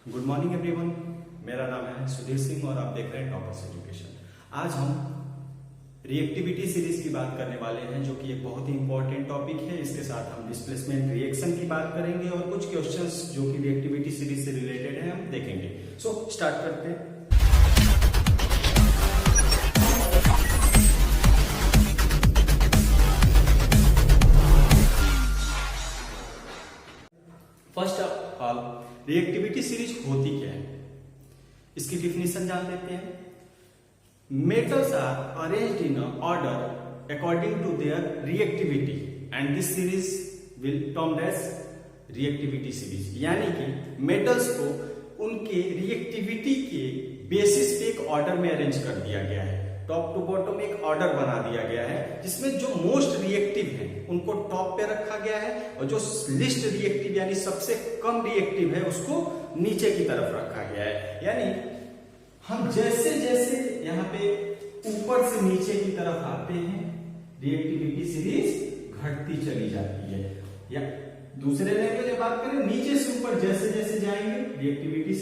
Good morning everyone. मेरा नाम है सुधीर सिंह और आप देख रहे हैं टॉपर्स एजुकेशन। आज हम रिएक्टिविटी सीरीज की बात करने वाले हैं, जो कि एक बहुत ही इंपॉर्टेंट टॉपिक है। इसके साथ हम डिस्प्लेसमेंट रिएक्शन की बात करेंगे और कुछ क्वेश्चंस जो कि रिएक्टिविटी सीरीज से रिलेटेड है हम देखेंगे। सो स्टार्ट करते हैं। First of all, reactivity series होती क्या है, इसकी डिफिनेशन जान लेते हैं। Metals are arranged in order according to their reactivity and this series will termed as reactivity series. यानी कि मेटल्स को उनके रिएक्टिविटी के बेसिस पे एक ऑर्डर में अरेंज कर दिया गया है। टॉप टू बॉटम एक ऑर्डर बना दिया गया है, जिसमें जो मोस्ट रिएक्टिव हैं उनको टॉप पे रखा गया है और जो लिस्ट रिएक्टिव यानी सबसे कम रिएक्टिव है उसको नीचे की तरफ रखा गया है। यानी हम जैसे जैसे यहाँ पे ऊपर से नीचे की तरफ आते हैं, रिएक्टिविटी सीरीज घटती चली जाती है। या दूसरे लैंग्वेज में बात करें, नीचे से ऊपर जैसे जैसे जाएंगे रिएक्टिविटी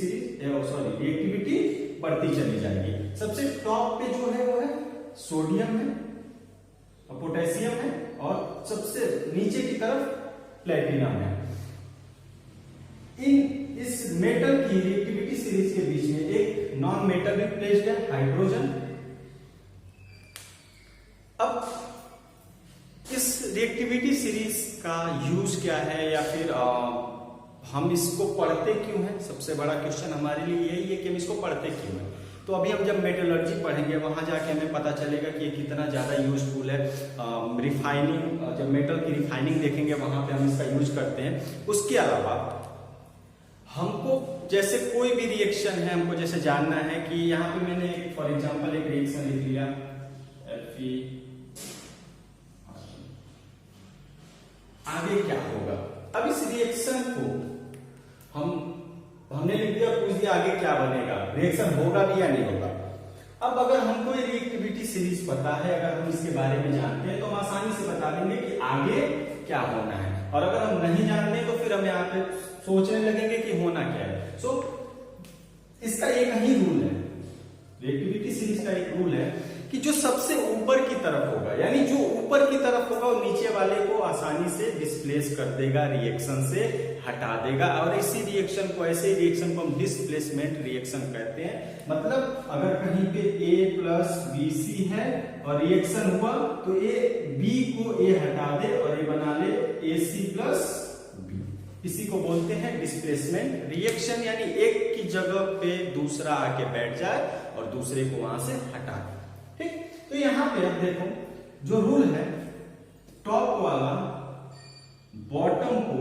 रिएक्टिविटी बढ़ती चली जाएगी। सबसे टॉप पे जो है वो है सोडियम है और पोटेशियम है, और सबसे नीचे की तरफ प्लेटिनम है। इस मेटल की रिएक्टिविटी सीरीज के बीच में एक नॉन मेटल भी प्लेस्ड है, हाइड्रोजन। अब इस रिएक्टिविटी सीरीज का यूज क्या है, या फिर हम इसको पढ़ते क्यों हैं? सबसे बड़ा क्वेश्चन हमारे लिए यही है कि हम इसको पढ़ते क्यों हैं। तो अभी हम जब मेटलर्जी पढ़ेंगे वहां जाके हमें पता चलेगा कि ये कितना ज्यादा यूजफुल है। रिफाइनिंग, जब मेटल की रिफाइनिंग देखेंगे वहां पे हम इसका यूज करते हैं। उसके अलावा हमको जैसे कोई भी रिएक्शन है, हमको जैसे जानना है कि यहाँ पे मैंने फॉर एग्जांपल एक रिएक्शन लिख लिया Fe, आगे क्या होगा। अब इस रिएक्शन को हमने लिख दिया, पूछ दिया आगे क्या बनेगा, रिएक्शन होगा भी या नहीं होगा। अब अगर हमको ये रिएक्टिविटी सीरीज पता है, अगर हम इसके बारे में जानते हैं तो हम आसानी से बता देंगे कि आगे क्या होना है। और अगर हम नहीं जानते तो फिर हम यहाँ पे सोचने लगेंगे कि होना क्या है। सो इसका एक ही रूल है, रिएक्टिविटी सीरीज का एक रूल है कि जो सबसे ऊपर की तरफ होगा, यानी जो ऊपर की तरफ होगा वो नीचे वाले को आसानी से डिस्प्लेस कर देगा, रिएक्शन से हटा देगा। और इसी रिएक्शन को, ऐसे रिएक्शन को हम डिस्प्लेसमेंट रिएक्शन कहते हैं। मतलब अगर कहीं पे A प्लस BC है और रिएक्शन हुआ तो A B को A हटा दे और ये बना ले AC प्लस B। इसी को बोलते हैं डिस्प्लेसमेंट रिएक्शन, यानी एक की जगह पे दूसरा आके बैठ जाए और दूसरे को वहां से हटा दे। ठीक, तो यहां पे अब देखो जो रूल है, टॉप वाला बॉटम को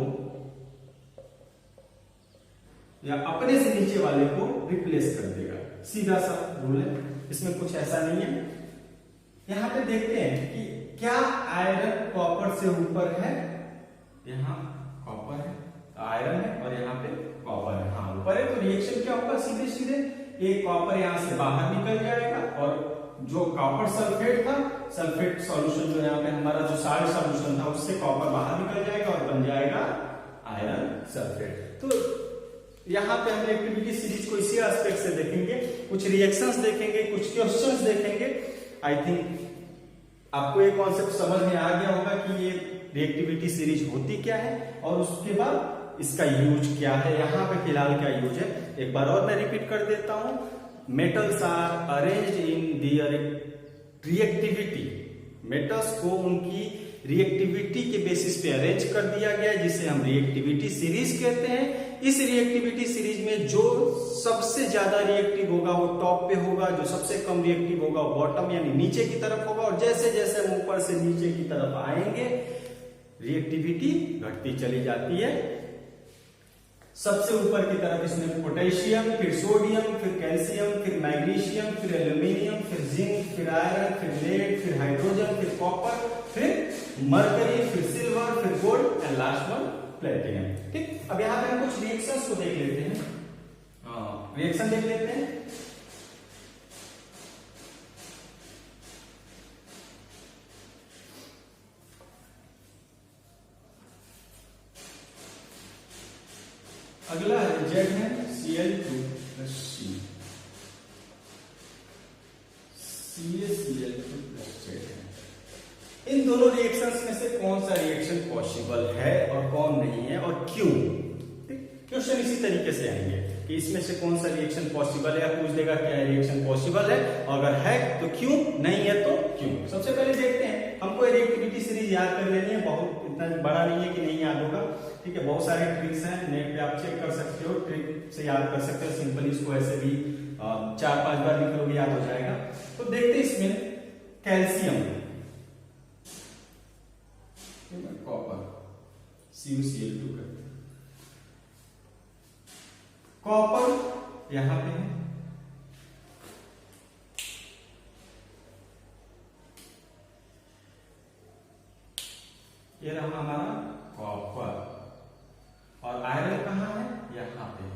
या अपने से नीचे वाले को रिप्लेस कर देगा, सीधा सा रूल है, इसमें कुछ ऐसा नहीं है। यहां पे देखते हैं कि क्या आयरन कॉपर से ऊपर है, यहां कॉपर है, आयरन है और यहाँ पे कॉपर है, हाँ ऊपर है। तो रिएक्शन क्या होगा, सीधे सीधे एक कॉपर यहां से बाहर निकल जाएगा और जो कॉपर सल्फेट था, सल्फेट सॉल्यूशन जो यहाँ पे हमारा जो साल्ट सॉल्यूशन था, उससे कॉपर बाहर निकल जाएगा और बन जाएगा आयरन सल्फेट। तो यहाँ पे हम रिएक्टिविटी सीरीज को इसी एस्पेक्ट से देखेंगे, कुछ रिएक्शंस देखेंगे, कुछ क्वेश्चंस देखेंगे। आई थिंक आपको ये कॉन्सेप्ट समझ में आ गया होगा कि ये रिएक्टिविटी सीरीज होती क्या है और उसके बाद इसका यूज क्या है, यहाँ पे फिलहाल क्या यूज है। एक बार और मैं रिपीट कर देता हूं, metals are arranged in their reactivity. Metals को उनकी रिएक्टिविटी के बेसिस पे अरेंज कर दिया गया है, जिसे हम रिएक्टिविटी सीरीज कहते हैं। इस रिएक्टिविटी सीरीज में जो सबसे ज्यादा रिएक्टिव होगा वो टॉप पे होगा, जो सबसे कम रिएक्टिव होगा वो बॉटम यानी नीचे की तरफ होगा। और जैसे जैसे हम ऊपर से नीचे की तरफ आएंगे रिएक्टिविटी घटती चली जाती है। सबसे ऊपर की तरफ इसमें पोटेशियम, फिर सोडियम, फिर कैल्शियम, फिर मैग्नीशियम, फिर एल्यूमिनियम, फिर जिंक, फिर आयरन, फिर लेड, फिर हाइड्रोजन, फिर कॉपर, फिर मरकरी, फिर सिल्वर, फिर gold and last one platinum. ठीक, अब यहां पे हम कुछ रिएक्शंस को देख लेते हैं। रिएक्शन देख लेते हैं। अगला है जेड है Cl2 plus C, CaCl2 plus Z। इन दोनों रिएक्शंस में से कौन सा रिएक्शन पॉसिबल है और कौन नहीं है और क्यों? क्वेश्चन इसी तरीके से आएंगे कि इसमें से कौन सा रिएक्शन पॉसिबल है, या पूछ देगा क्या रिएक्शन पॉसिबल है, अगर है तो क्यों, नहीं है तो क्यों। सबसे पहले देखते हैं, हमको रिएक्टिविटी सीरीज याद कर लेनी है, बहुत इतना बड़ा नहीं है कि नहीं याद होगा, ठीक है। बहुत सारे ट्रिक्स हैं, नेट पे आप चेक कर सकते हो, ट्रिक से याद कर सकते हो, सिंपली इसको ऐसे भी 4-5 बार लिख लोगे याद हो जाएगा। तो देखते हैं इसमें कैल्शियम, कॉपर, CuCl2 करते हैं। कॉपर यहां पे है, ये रहा हमारा कॉपर, और आयरन कहां है, यहां पे है,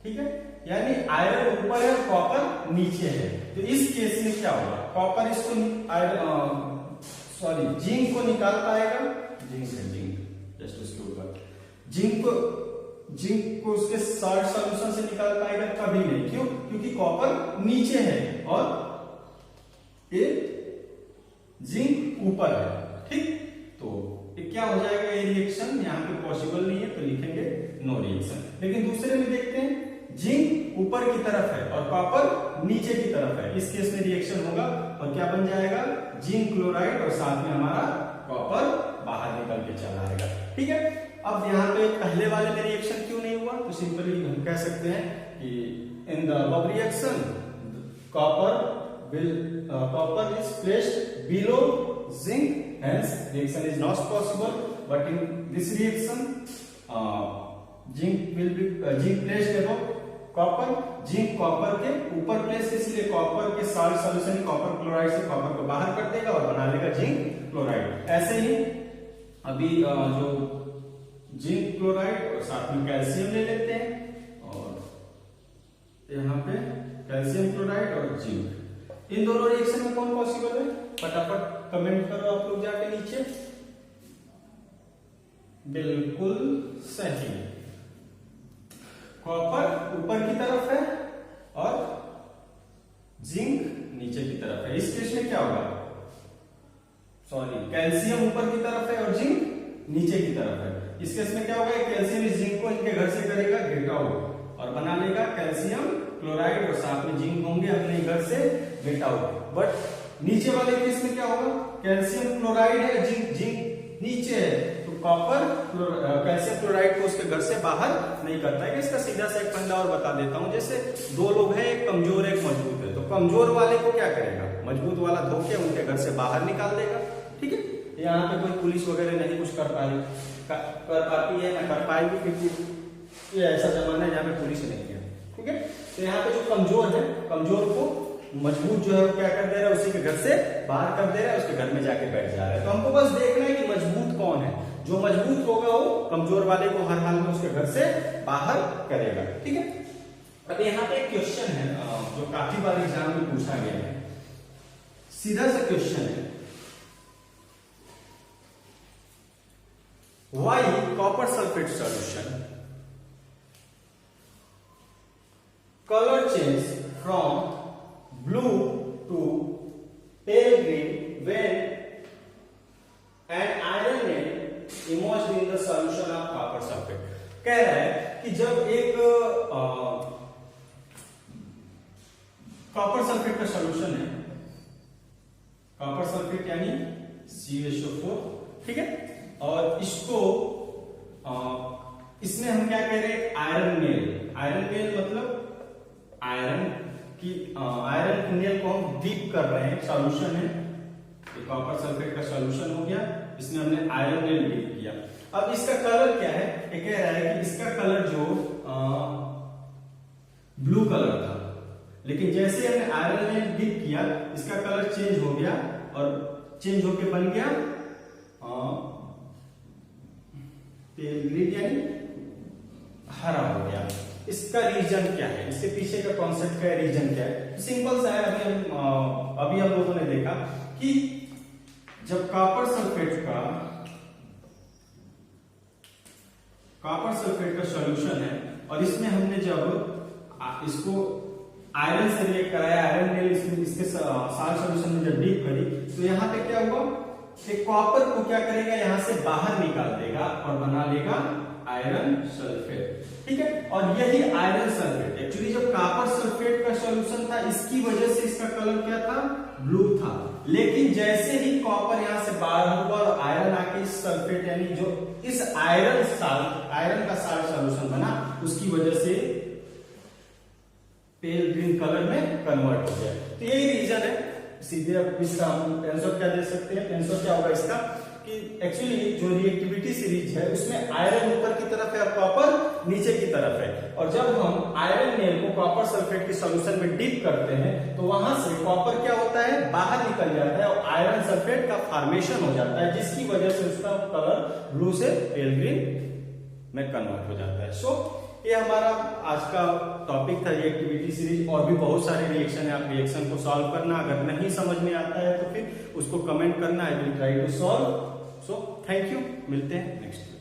ठीक है। यानी आयरन ऊपर है और कॉपर नीचे है। तो इस केस में क्या होगा, कॉपर इसको आयरन जिंक को निकाल पाएगा, जिंक है, जिंक जस्ट उसके ऊपर, जिंक को उसके साल्ट सॉल्यूशन से निकाल पाएगा, कभी नहीं। क्यों? क्योंकि कॉपर नीचे है और ये जिंक ऊपर है, ठीक। तो ये क्या हो जाएगा, ये रिएक्शन यहाँ पे पॉसिबल नहीं है, तो लिखेंगे नो रिएक्शन। लेकिन दूसरे में देखते हैं, जिंक ऊपर की तरफ है और कॉपर नीचे की तरफ है, इस केस में रिएक्शन होगा और क्या बन जाएगा, जिंक क्लोराइड, और साथ में हमारा कॉपर बाहर निकल के चला आएगा, ठीक है। अब यहाँ पे पहले वाले में रिएक्शन क्यों नहीं हुआ, तो सिंपली हम कह सकते हैं कि in the above reaction copper is placed below zinc, hence reaction is not possible, but in this reaction zinc placed above copper, zinc copper के ऊपर प्लेस, इसलिए कॉपर के साल्ट सॉल्यूशन कॉपर क्लोराइड से कॉपर को बाहर कर देगा और बना लेगा जिंक क्लोराइड। ऐसे ही अभी जो जिंक क्लोराइड और साथ में कैल्शियम ले लेते हैं, और यहाँ पे कैल्शियम क्लोराइड और जिंक, इन दोनों रिएक्शन में कौन पॉसिबल है, फटाफट कमेंट करो आप लोग जाके नीचे। बिल्कुल सही, कॉपर ऊपर की तरफ है और जिंक नीचे की तरफ है। इस केस में क्या होगा, कैल्शियम ऊपर की तरफ है और जिंक नीचे की तरफ है। इस केस में क्या होगा, कैल्शियम इस जिंक को इनके घर से करेगा गेट आउट और बना लेगा कैल्शियम क्लोराइड, और साथ में जिंक होंगे अपने घर से गेट आउट। बट नीचे वाले केस में क्या होगा, कैल्शियम क्लोराइड है, जिंक नीचे है, तो कॉपर कैल्शियम क्लोराइड को उसके घर से बाहर नहीं करता है। इसका सीधा सा एक फंडा और बता देता हूं, जैसे दो लोग हैं, एक कमजोर एक मजबूत है, तो कमजोर वाले को क्या करेगा, मजबूत वाला धोके उनके घर से बाहर निकाल देगा, ठीक है। यहाँ पे कोई पुलिस वगैरह नहीं कुछ कर पाती है, ना कर पाएगी, क्योंकि ये ऐसा जमाना है जहाँ पे पुलिस नहीं है, ठीक है। तो यहाँ पे जो कमजोर है, कमजोर को मजबूत जो है वो क्या कर दे रहा है, उसी के घर से बाहर कर दे रहा है, उसके घर में जाके बैठ जा रहा है। तो हमको बस देखना है कि मजबूत कौन है, जो मजबूत होगा वो कमजोर वाले को हर हाल में उसके घर से बाहर करेगा, ठीक है। अब यहाँ पे एक क्वेश्चन है जो काफी बार एग्जाम में पूछा गया है, सीधा सा क्वेश्चन है, why copper sulphate solution colour change from blue to pale green when an iron nail immersed in the solution of copper sulfate। कह रहा है कि जब एक कॉपर सल्फेट का सॉल्यूशन है, कॉपर सल्फेट यानी CuSO4, ठीक है, और इसको इसमें हम क्या कह रहे हैं, आयरन नेल। आयरन नेल मतलब आयरन नेल को हम डीप कर रहे हैं, सॉल्यूशन है, ये कॉपर सल्फेट का सॉल्यूशन हो गया, इसमें हमने आयरन नेल डीप किया। अब इसका कलर क्या है, ये कह रहा है कि इसका कलर जो ब्लू कलर था, लेकिन जैसे हमने आयरन नेल डीप किया इसका कलर चेंज हो गया और चेंज होके बन गया पेल ग्रीन यानी हरा हो गया। इसका रीजन क्या है, इसके पीछे का कॉन्सेप्ट का रीजन क्या है, सिंपल सा है। अभी हम लोगों ने देखा कि जब कॉपर सल्फेट का सॉल्यूशन है और इसमें हमने जब इसको आयरन से रिएक्ट कराया, आयरन ने इसके साल्ट सॉल्यूशन में जब डीप करी, तो यहाँ पे क्या हुआ, एक कॉपर को क्या करेगा, यहाँ से बाहर निकाल देगा और बना लेगा आयरन सल्फेट। ठीक है, और यही आयरन सल्फेट एक्चुअली जब कॉपर सल्फेट का सॉल्यूशन था, इसकी वजह से इसका कलर क्या था, ब्लू था। लेकिन जैसे ही कॉपर यहाँ से बाहर हुआ और आयरन आके इस सल्फेट यानी जो इस आयरन का साल्ट सॉल्यूशन बना, उसकी वजह से पेल ग्रीन कलर में कन्वर्ट हो गया। तो यही रीजन है। सीधे अब इसका हम टेंसर क्या दे सकते हैं, टेंसर क्या होगा इसका कि एक्चुअली जो रिएक्टिविटी सीरीज है उसमें आयरन ऊपर की तरफ है और कॉपर नीचे की तरफ है, और जब हम आयरन नेल को कॉपर सल्फेट के सॉल्यूशन में डिप करते हैं तो वहां से कॉपर क्या होता है, बाहर निकल जाता है और आयरन सल्फेट का फॉर्मेशन हो जाता है, जिसकी वजह से उसका कलर ब्लू से पेल ग्रीन में कन्वर्ट हो जाता है। सो ये हमारा आज का टॉपिक था रिएक्टिविटी सीरीज। और भी बहुत सारे रिएक्शन है, आप रिएक्शन को सॉल्व करना, अगर नहीं समझ में आता है तो फिर उसको कमेंट करना, I will try to solve. So thank you, मिलते हैं नेक्स्ट।